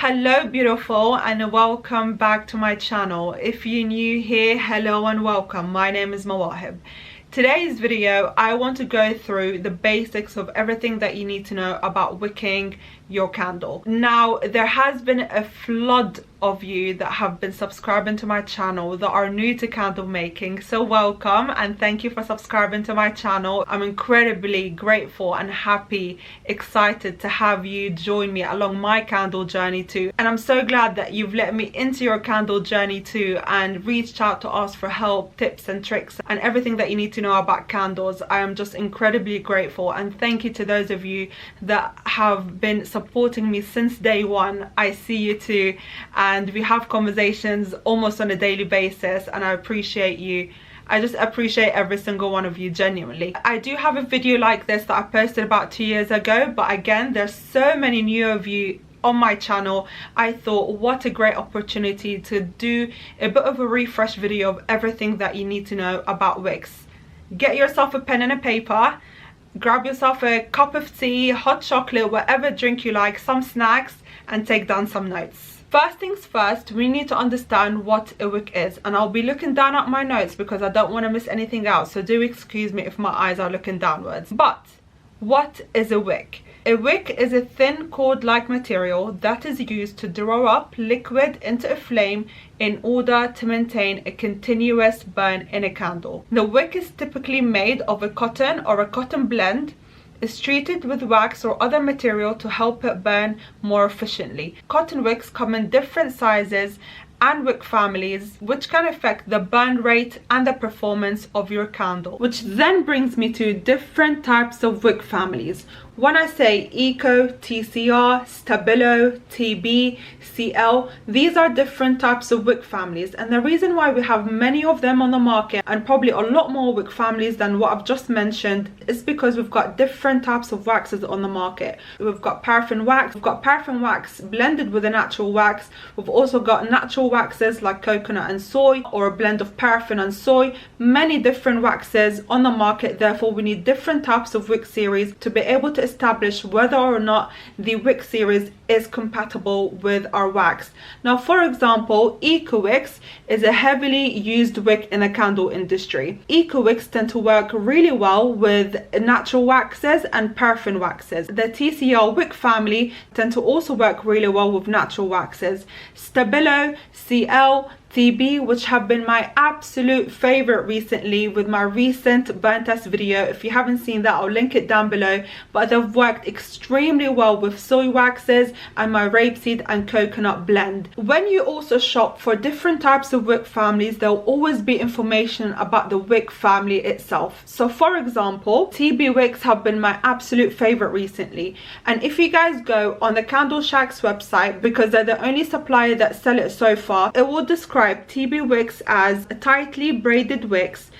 Hello beautiful, and welcome back to my channel. If you're new here, hello and welcome. My name is Mawahib. Today's video, I want to go through the basics of everything that you need to know about wicking your candle. Now, there has been a flood of you that have been subscribing to my channel that are new to candle making, so welcome and thank you for subscribing to my channel. I'm incredibly grateful and happy, excited to have you join me along my candle journey too, and I'm so glad that you've let me into your candle journey too and reached out to ask for help, tips and tricks and everything that you need to know about candles. I am just incredibly grateful, and thank you to those of you that have been supporting me since day one. I see you too, and we have conversations almost on a daily basis, and I appreciate you. I just appreciate every single one of you, genuinely. I do have a video like this that I posted about 2 years ago, but again, there's so many new of you on my channel. I thought, what a great opportunity to do a bit of a refresh video of everything that you need to know about wicks. Get yourself a pen and a paper, grab yourself a cup of tea, hot chocolate, whatever drink you like, some snacks, and take down some notes. First things first, we need to understand what a wick is, and I'll be looking down at my notes because I don't want to miss anything out, so do excuse me if my eyes are looking downwards. But what is a wick? A wick is a thin cord-like material that is used to draw up liquid into a flame in order to maintain a continuous burn in a candle. The wick is typically made of a cotton or a cotton blend, is treated with wax or other material to help it burn more efficiently. Cotton wicks come in different sizes and wick families, which can affect the burn rate and the performance of your candle. Which then brings me to different types of wick families. When I say Eco, TCR, Stabilo, TB, CL, these are different types of wick families, and the reason why we have many of them on the market and probably a lot more wick families than what I've just mentioned is because we've got different types of waxes on the market. We've got paraffin wax, we've got paraffin wax blended with a natural wax, we've also got natural waxes like coconut and soy, or a blend of paraffin and soy. Many different waxes on the market, therefore we need different types of wick series to be able to establish whether or not the wick series is compatible with our wax. Now, for example, Eco wicks is a heavily used wick in the candle industry. Eco wicks tend to work really well with natural waxes and paraffin waxes. The TCR wick family tend to also work really well with natural waxes. Stabilo, CL, TB, which have been my absolute favorite recently with my recent burn test video. If you haven't seen that, I'll link it down below, but they've worked extremely well with soy waxes and my rapeseed and coconut blend. When you also shop for different types of wick families, there'll always be information about the wick family itself. So for example, TB wicks have been my absolute favorite recently, and if you guys go on the Candle Shack's website, because they're the only supplier that sell it so far, it will describe TB wicks as tightly braided wicks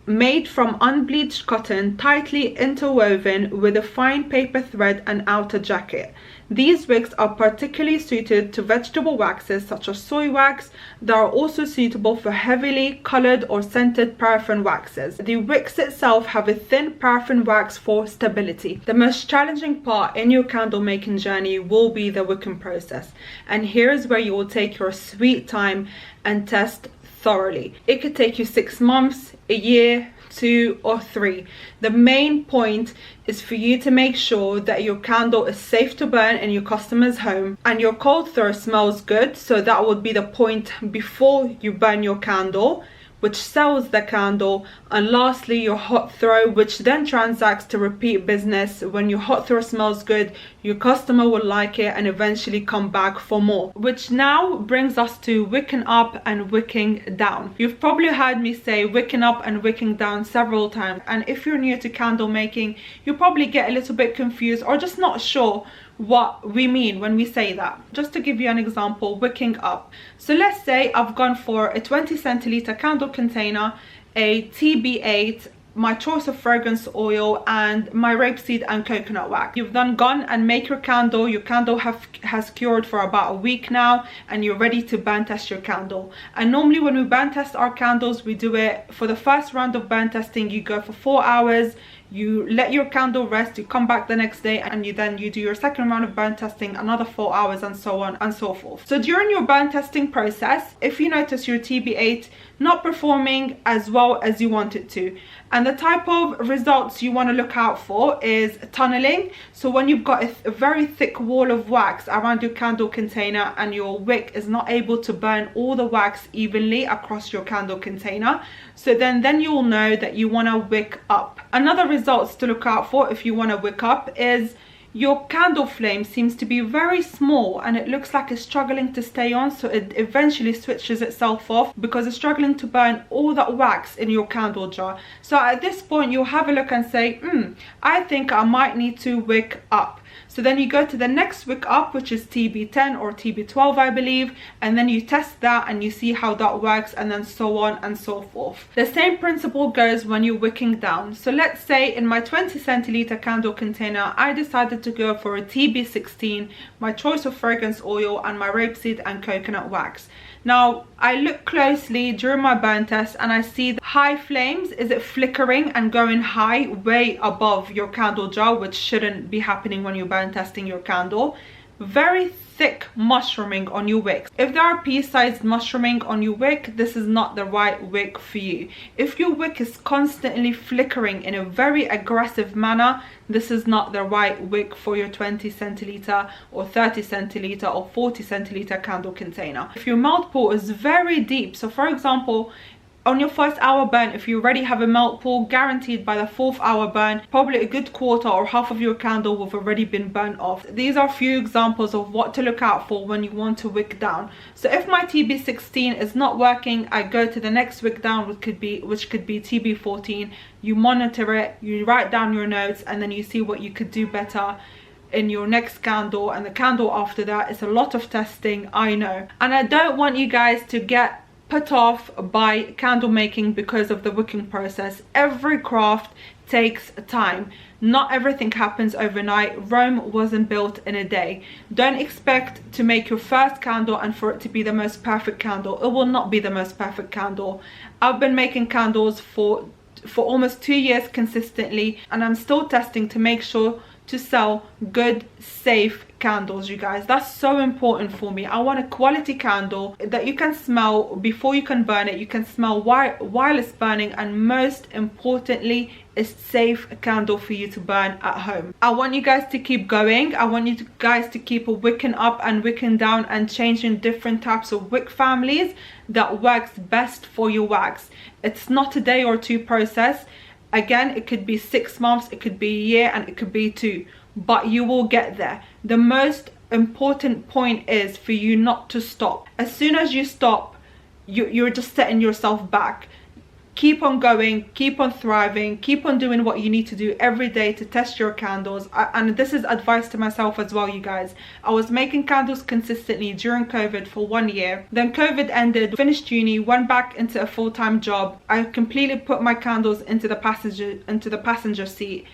made from unbleached cotton, tightly interwoven with a fine paper thread and outer jacket. These wicks are particularly suited to vegetable waxes such as soy wax that are also suitable for heavily colored or scented paraffin waxes. The wicks itself have a thin paraffin wax for stability. The most challenging part in your candle making journey will be the wicking process, and here is where you will take your sweet time and test thoroughly. It could take you 6 months, a year, 2 or 3. The main point is for you to make sure that your candle is safe to burn in your customer's home and your cold throw smells good, so that would be the point before you burn your candle, which sells the candle, and lastly your hot throw, which then transacts to repeat business. When your hot throw smells good, your customer will like it and eventually come back for more. Which now brings us to wicking up and wicking down. You've probably heard me say wicking up and wicking down several times, and if you're new to candle making, you probably get a little bit confused or just not sure what we mean when we say that. Just to give you an example, wicking up. So let's say I've gone for a 20 centiliter candle container, a TB8, my choice of fragrance oil, and my rapeseed and coconut wax. You've then gone and make your candle. Your candle has cured for about a week now, and you're ready to burn test your candle. And normally when we burn test our candles, we do it for the first round of burn testing. You go for 4 hours, you let your candle rest, you come back the next day, and you do your second round of burn testing, another 4 hours, and so on and so forth. So during your burn testing process, if you notice your TB8 not performing as well as you want it to, and the type of results you want to look out for is tunneling. So when you've got a very thick wall of wax around your candle container and your wick is not able to burn all the wax evenly across your candle container, so then you'll know that you want to wick up. Another results to look out for if you want to wick up is your candle flame seems to be very small and it looks like it's struggling to stay on, so it eventually switches itself off because it's struggling to burn all that wax in your candle jar. So at this point you'll have a look and say, I think I might need to wick up. So then you go to the next wick up, which is TB10 or TB12 I believe, and then you test that and you see how that works, and then so on and so forth. The same principle goes when you're wicking down. So let's say in my 20 centiliter candle container I decided to go for a TB16, my choice of fragrance oil, and my rapeseed and coconut wax. Now I look closely during my burn test and I see the high flames. Is it flickering and going high way above your candle jar, which shouldn't be happening when you're burn testing your candle. Very thick mushrooming on your wick. If there are pea-sized mushrooming on your wick, this is not the right wick for you. If your wick is constantly flickering in a very aggressive manner, this is not the right wick for your 20 centiliter or 30 centiliter or 40 centiliter candle container. If your melt pool is very deep, so for example, on your first hour burn, if you already have a melt pool, guaranteed by the 4th hour burn, probably a good quarter or half of your candle will have already been burnt off. These are a few examples of what to look out for when you want to wick down. So if my TB16 is not working, I go to the next wick down, which could be TB14. You monitor it, you write down your notes, and then you see what you could do better in your next candle, and the candle after that. Is a lot of testing, I know, and I don't want you guys to get put off by candle making because of the wicking process. Every craft takes time. Not everything happens overnight. Rome wasn't built in a day. Don't expect to make your first candle and for it to be the most perfect candle. It will not be the most perfect candle. I've been making candles for almost 2 years consistently, and I'm still testing to make sure to sell good, safe candles, you guys. That's so important for me. I want a quality candle that you can smell before you can burn it, you can smell while it's burning, and most importantly, a safe candle for you to burn at home. I want you guys to keep going. I want you guys to keep wicking up and wicking down and changing different types of wick families that works best for your wax. It's not a day or two process. Again, it could be 6 months, it could be a year, and it could be 2, but you will get there. The most important point is for you not to stop. As soon as you stop, you're just setting yourself back. Keep on going, keep on thriving, keep on doing what you need to do every day to test your candles. And this is advice to myself as well, you guys. I was making candles consistently during COVID for 1 year. Then COVID ended, finished uni, went back into a full-time job. I completely put my candles into the passenger seat.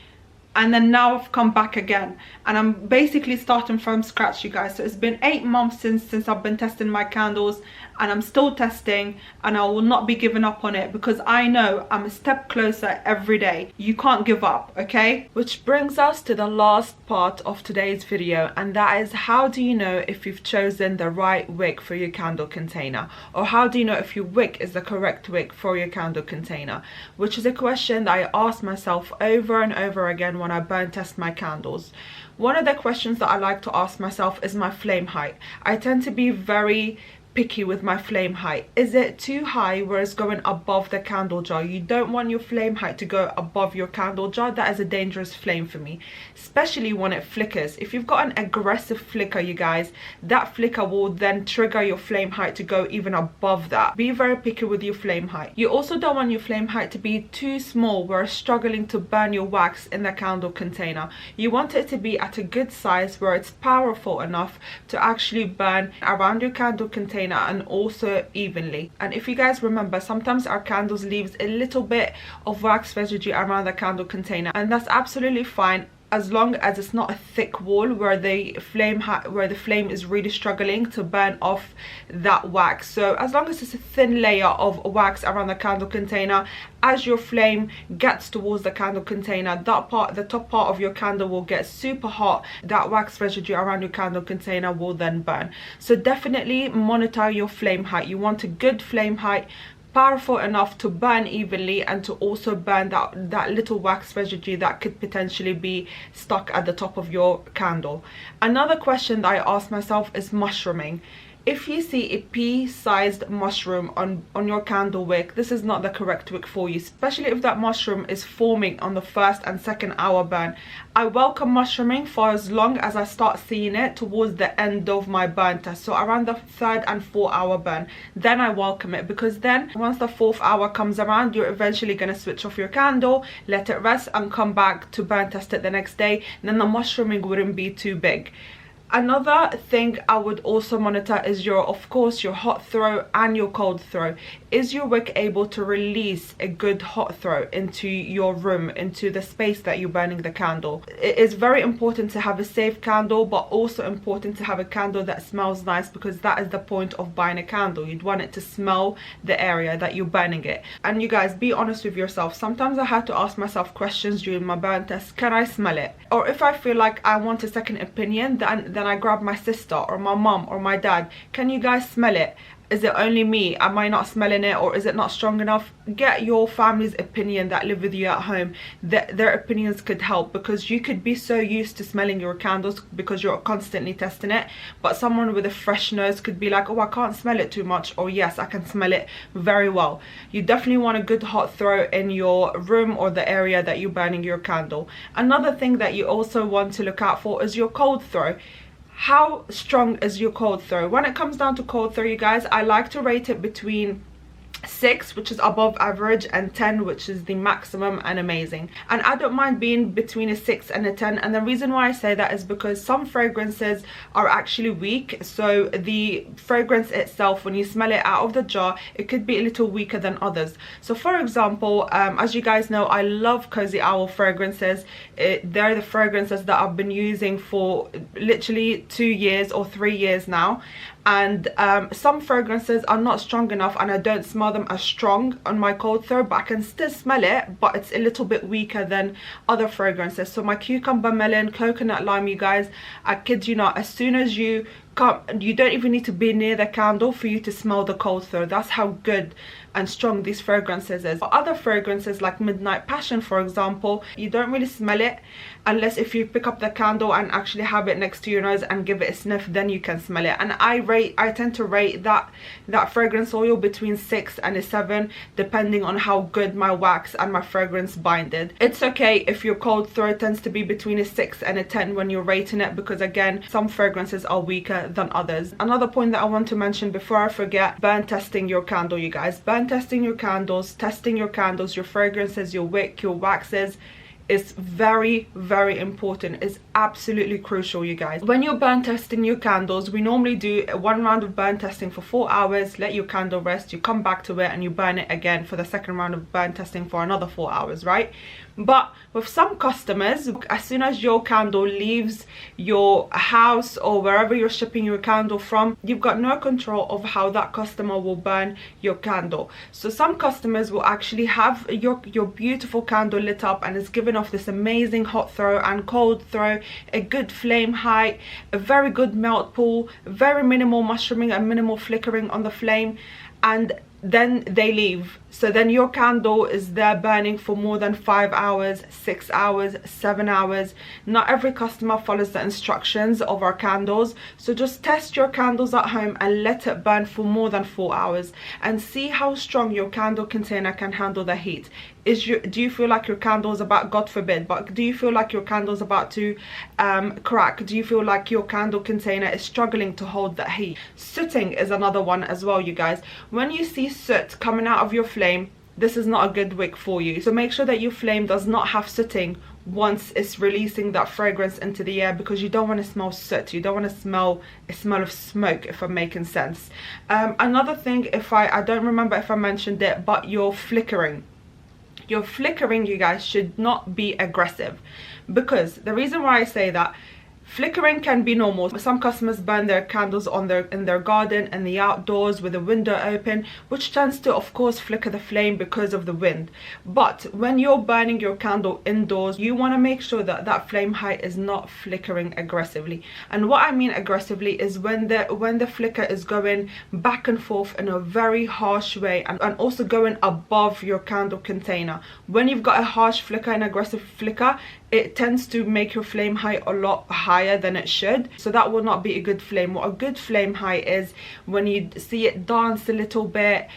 And then now I've come back again, and I'm basically starting from scratch, you guys. So it's been 8 months since I've been testing my candles, and I'm still testing, and I will not be giving up on it because I know I'm a step closer every day. You can't give up, okay? Which brings us to the last part of today's video, and that is, how do you know if you've chosen the right wick for your candle container? Or how do you know if your wick is the correct wick for your candle container? Which is a question that I ask myself over and over again when I burn test my candles. One of the questions that I like to ask myself is my flame height. I tend to be very picky with my flame height. Is it too high where it's going above the candle jar? You don't want your flame height to go above your candle jar. That is a dangerous flame for me, especially when it flickers. If you've got an aggressive flicker, you guys, that flicker will then trigger your flame height to go even above that. Be very picky with your flame height. You also don't want your flame height to be too small where it's struggling to burn your wax in the candle container. You want it to be at a good size where it's powerful enough to actually burn around your candle container and also evenly. And if you guys remember, sometimes our candles leaves a little bit of wax residue around the candle container, and that's absolutely fine. as long as it's not a thick wall where the flame is really struggling to burn off that wax. So as long as it's a thin layer of wax around the candle container, as your flame gets towards the candle container, the top part of your candle will get super hot. That wax residue around your candle container will then burn. So definitely monitor your flame height. You want a good flame height, powerful enough to burn evenly and to also burn that little wax residue that could potentially be stuck at the top of your candle. Another question that I ask myself is mushrooming. If you see a pea-sized mushroom on your candle wick, this is not the correct wick for you, especially if that mushroom is forming on the first and second hour burn. I welcome mushrooming for as long as I start seeing it towards the end of my burn test, so around the 3rd and 4th hour burn. Then I welcome it, because then once the 4th hour comes around, you're eventually going to switch off your candle, let it rest, and come back to burn test it the next day. And then the mushrooming wouldn't be too big. Another thing I would also monitor is of course your hot throw and your cold throw. Is your wick able to release a good hot throw into your room, into the space that you're burning the candle? It is very important to have a safe candle, but also important to have a candle that smells nice, because that is the point of buying a candle. You'd want it to smell the area that you're burning it. And you guys, be honest with yourself. Sometimes I had to ask myself questions during my burn test. Can I smell it? Or if I feel like I want a second opinion, then I grab my sister or my mom or my dad. Can you guys smell it? Is it only me? Am I not smelling it, or is it not strong enough? Get your family's opinion that live with you at home. Their opinions could help, because you could be so used to smelling your candles because you're constantly testing it, but someone with a fresh nose could be like, oh, I can't smell it too much, or yes, I can smell it very well. You definitely want a good hot throw in your room or the area that you're burning your candle. Another thing that you also want to look out for is your cold throw. How strong is your cold throw? When it comes down to cold throw, you guys, I like to rate it between 6, which is above average, and 10, which is the maximum and amazing. And I don't mind being between a 6 and a 10, and the reason why I say that is because some fragrances are actually weak. So the fragrance itself, when you smell it out of the jar, it could be a little weaker than others. So for example, as you guys know, I love Cozy Owl fragrances. They're the fragrances that I've been using for literally 2 years or 3 years now. And some fragrances are not strong enough, and I don't smell them as strong on my cold throw, but I can still smell it, but it's a little bit weaker than other fragrances. So my cucumber melon, coconut lime, you guys, I kid you not, as soon as you don't even need to be near the candle for you to smell the cold throw. That's how good and strong these fragrances is. For other fragrances like Midnight Passion, for example, you don't really smell it unless if you pick up the candle and actually have it next to your nose and give it a sniff, then you can smell it. And I tend to rate that fragrance oil between 6 and a 7, depending on how good my wax and my fragrance binded. It's okay if your cold throw tends to be between a 6 and a 10 when you're rating it, because again, some fragrances are weaker than others. Another point that I want to mention before I forget, burn testing your candle, you guys. Burn testing your candles, testing your candles, your fragrances, your wick, your waxes, is very, very important. It's absolutely crucial, you guys. When you're burn testing your candles, we normally do 1 round of burn testing for 4 hours, let your candle rest, you come back to it and you burn it again for the second round of burn testing for another 4 hours, right? But with some customers, as soon as your candle leaves your house or wherever you're shipping your candle from, you've got no control of how that customer will burn your candle. So some customers will actually have your beautiful candle lit up and it's giving off this amazing hot throw and cold throw, a good flame height, a very good melt pool, very minimal mushrooming and minimal flickering on the flame, and then they leave. So then your candle is there burning for more than 5 hours, 6 hours, 7 hours. Not every customer follows the instructions of our candles. So just test your candles at home and let it burn for more than 4 hours and see how strong your candle container can handle the heat. Do you feel like your candle is about, God forbid, but do you feel like your candle is about to crack? Do you feel like your candle container is struggling to hold that heat? Sooting is another one as well, you guys. When you see soot coming out of your flame, this is not a good wick for you. So make sure that your flame does not have sooting once it's releasing that fragrance into the air, because you don't want to smell soot. You don't want to smell a smell of smoke, if I'm making sense. Another thing, I don't remember if I mentioned it, but your flickering. Your flickering, you guys, should not be aggressive, because the reason why I say that, flickering can be normal. Some customers burn their candles in their garden and the outdoors with the window open, which tends to, of course, flicker the flame because of the wind. But when you're burning your candle indoors, you want to make sure that that flame height is not flickering aggressively. And what I mean aggressively is when the flicker is going back and forth in a very harsh way, and also going above your candle container. When you've got a harsh flicker, an aggressive flicker, it tends to make your flame height a lot higher than it should. So that will not be a good flame. What a good flame height is when you see it dance a little bit,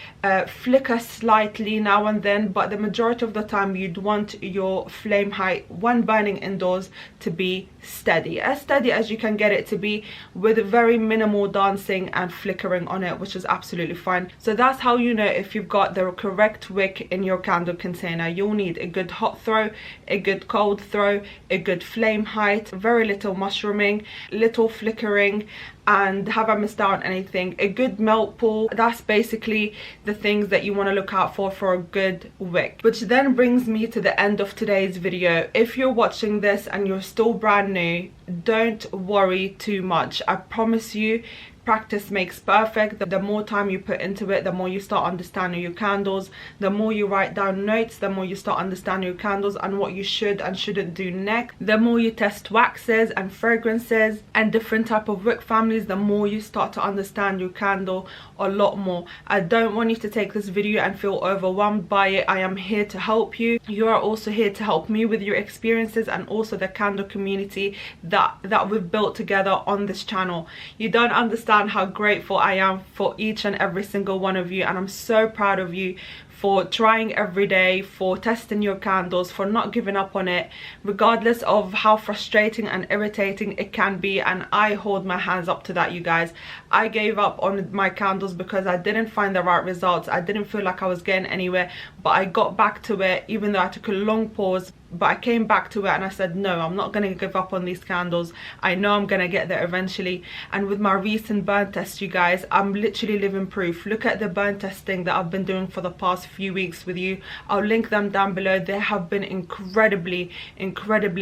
flicker slightly now and then, but the majority of the time you'd want your flame height when burning indoors to be steady as you can get it to be, with very minimal dancing and flickering on it, which is absolutely fine. So that's how you know if you've got the correct wick in your candle container. You'll need a good hot throw, a good cold throw, a good flame height, very little mushrooming, little flickering, and have I missed out on anything, a good melt pool. That's basically the things that you want to look out for a good wick. Which then brings me to the end of today's video. If you're watching this and you're still brand new, don't worry too much. I promise you, practice makes perfect. The more time you put into it, the more you start understanding your candles, the more you write down notes, the more you start understanding your candles and what you should and shouldn't do next. The more you test waxes and fragrances and different type of wick families, the more you start to understand your candle a lot more. I don't want you to take this video and feel overwhelmed by it. I am here to help you. You are also here to help me with your experiences and also the candle community that we've built together on this channel. You don't understand how grateful I am for each and every single one of you, and I'm so proud of you for trying every day, for testing your candles, for not giving up on it, regardless of how frustrating and irritating it can be. And I hold my hands up to that, you guys. I gave up on my candles because I didn't find the right results. I didn't feel like I was getting anywhere, but I got back to it, even though I took a long pause. But I came back to it and I said, no, I'm not going to give up on these candles. I know I'm going to get there eventually. And with my recent burn test, you guys, I'm literally living proof. Look at the burn testing that I've been doing for the past few weeks with you. I'll link them down below. They have been incredibly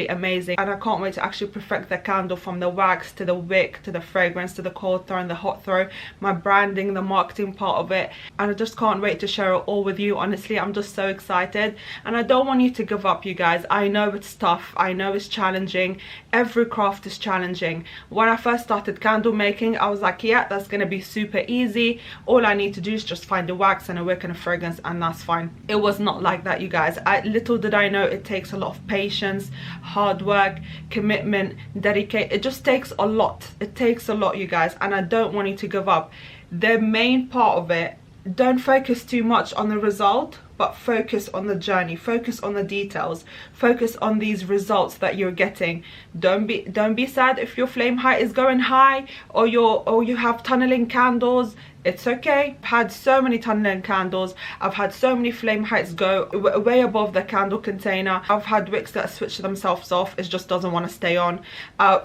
amazing, and I can't wait to actually perfect the candle, from the wax to the wick to the fragrance to the cold throw and the hot throw, my branding, the marketing part of it. And I just can't wait to share it all with you. Honestly, I'm just so excited, and I don't want you to give up, you guys. I know it's tough, I know it's challenging. Every craft is challenging. When I first started candle making, I was like, yeah, that's gonna be super easy. All I need to do is just find a wax and a wick and a fragrance, and that's fine. It was not like that, you guys. Little did I know it takes a lot of patience, hard work, commitment, dedication. It just takes a lot. It takes a lot, you guys, and I don't want you to give up. The main part of it, don't focus too much on the result, but focus on the journey, focus on the details, focus on these results that you're getting. Don't be sad if your flame height is going high, or you have tunneling candles. It's okay. I've had so many tunneling candles. I've had so many flame heights go way above the candle container. I've had wicks that switch themselves off. It just doesn't want to stay on.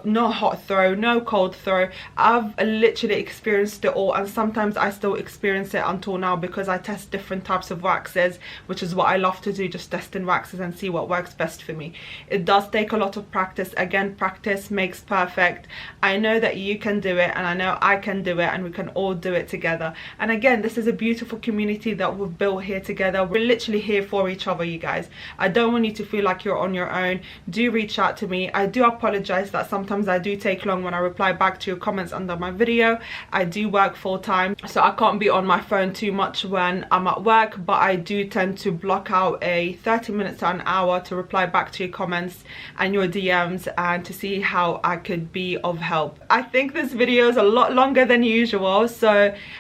No hot throw, no cold throw. I've literally experienced it all, and sometimes I still experience it until now, because I test different types of waxes, which is what I love to do, just testing waxes and see what works best for me. It does take a lot of practice. Again, practice makes perfect. I know that you can do it, and I know I can do it, and we can all do it together. And again, this is a beautiful community that we've built here together. We're literally here for each other, you guys. I don't want you to feel like you're on your own. Do reach out to me. I do apologize that sometimes I do take long when I reply back to your comments under my video. I do work full time, so I can't be on my phone too much when I'm at work, but I do tend to block out a 30 minutes to an hour to reply back to your comments and your DMs, and to see how I could be of help. I think this video is a lot longer than usual,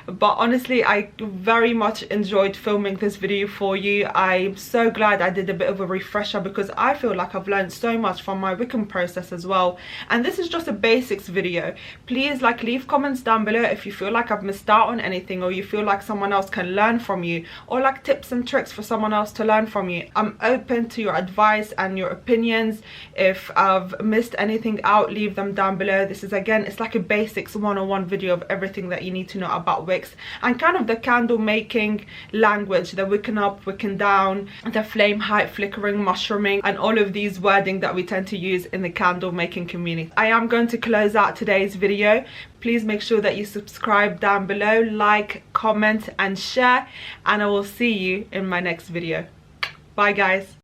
but honestly, I very much enjoyed filming this video for you. I'm so glad I did a bit of a refresher, because I feel like I've learned so much from my wicking process as well. And this is just a basics video. Please leave comments down below if you feel like I've missed out on anything, or you feel like someone else can learn from you, or tips and tricks for someone else to learn from you. I'm open to your advice and your opinions. If I've missed anything out, leave them down below. This is, again, it's like a basics 101 video of everything that you need to know about about wicks and kind of the candle making language, the wicking up, wicking down, the flame height, flickering, mushrooming, and all of these wording that we tend to use in the candle making community. I am going to close out today's video. Please make sure that you subscribe down below, like, comment and share, and I will see you in my next video. Bye guys.